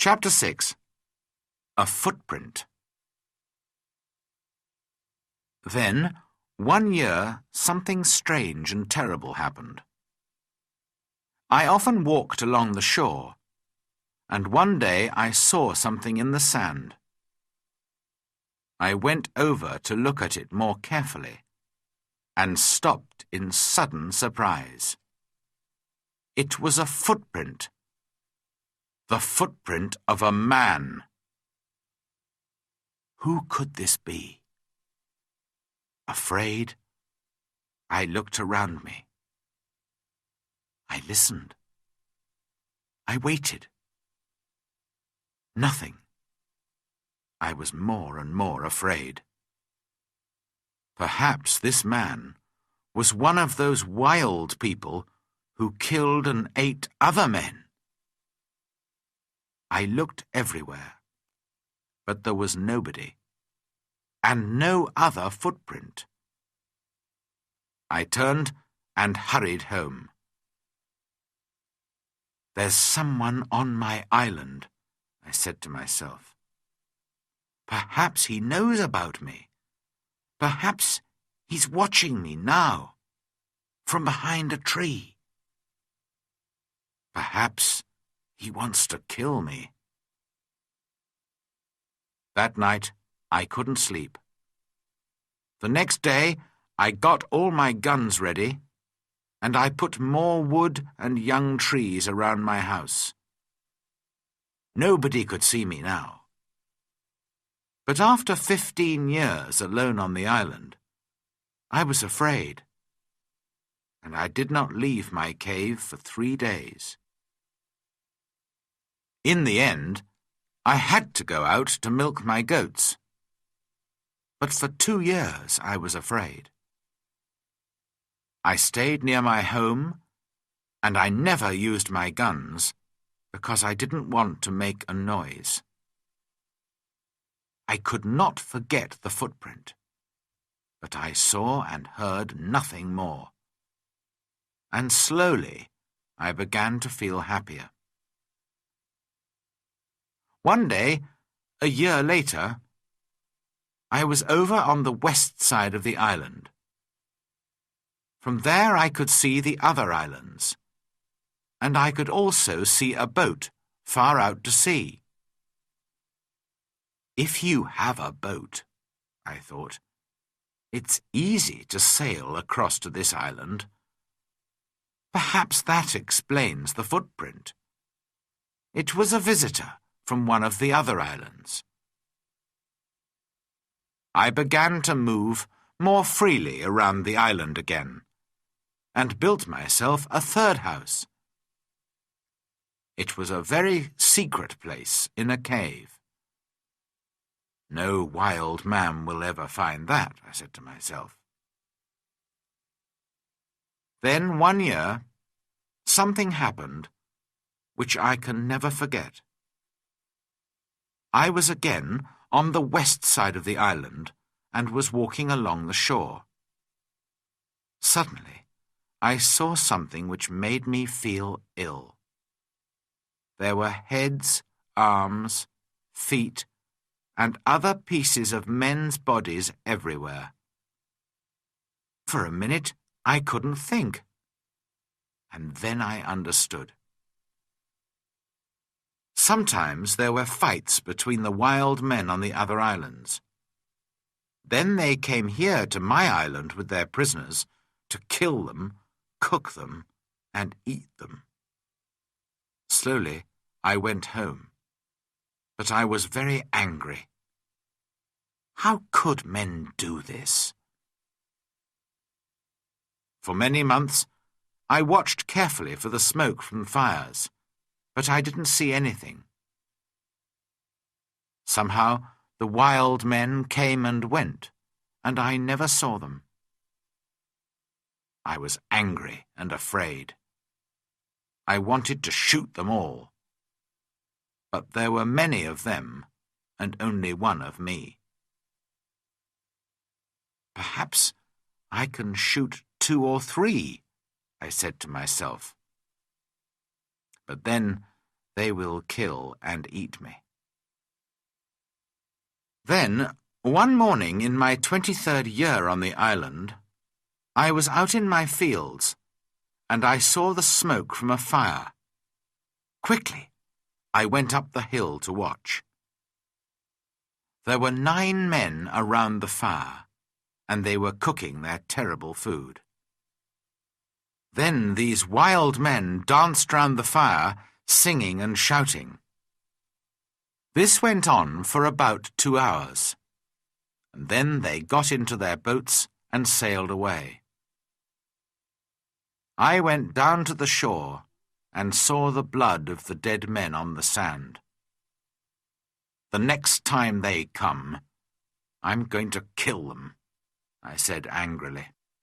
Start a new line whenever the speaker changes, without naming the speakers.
Chapter 6. A Footprint. Then, one year, something strange and terrible happened. I often walked along the shore, and one day I saw something in the sand. I went over to look at it more carefully, and stopped in sudden surprise. It was a footprint. The footprint of a man. Who could this be? Afraid, I looked around me. I listened. I waited. Nothing. I was more and more afraid. Perhaps this man was one of those wild people who killed and ate other men. I looked everywhere, but there was nobody, and no other footprint. I turned and hurried home. "There's someone on my island," I said to myself. "Perhaps he knows about me. Perhaps he's watching me now, from behind a tree. Perhaps he wants to kill me." That night, I couldn't sleep. The next day, I got all my guns ready, and I put more wood and young trees around my house. Nobody could see me now. But after 15 years alone on the island, I was afraid, and I did not leave my cave for 3 days. In the end, I had to go out to milk my goats. But for 2 years I was afraid. I stayed near my home, and I never used my guns because I didn't want to make a noise. I could not forget the footprint, but I saw and heard nothing more. And slowly I began to feel happier. One day, a year later, I was over on the west side of the island. From there I could see the other islands, and I could also see a boat far out to sea. If you have a boat, I thought, it's easy to sail across to this island. Perhaps that explains the footprint. It was a visitor from one of the other islands. I began to move more freely around the island again, and built myself a third house. It was a very secret place in a cave. No wild man will ever find that, I said to myself. Then one year, something happened which I can never forget. I was again on the west side of the island and was walking along the shore. Suddenly, I saw something which made me feel ill. There were heads, arms, feet, and other pieces of men's bodies everywhere. For a minute, I couldn't think, and then I understood. Sometimes there were fights between the wild men on the other islands. Then they came here to my island with their prisoners to kill them, cook them, and eat them. Slowly, I went home, but I was very angry. How could men do this? For many months, I watched carefully for the smoke from fires, but I didn't see anything. Somehow, the wild men came and went, and I never saw them. I was angry and afraid. I wanted to shoot them all. But there were many of them, and only one of me. Perhaps I can shoot 2 or 3, I said to myself. But then They will kill and eat me. Then, one morning in my 23rd year on the island, I was out in my fields, and I saw the smoke from a fire. Quickly, I went up the hill to watch. There were 9 men around the fire, and they were cooking their terrible food. Then these wild men danced round the fire, singing and shouting. This went on for about 2 hours, and then they got into their boats and sailed away. I went down to the shore and saw the blood of the dead men on the sand. The next time they come, I'm going to kill them, I said angrily.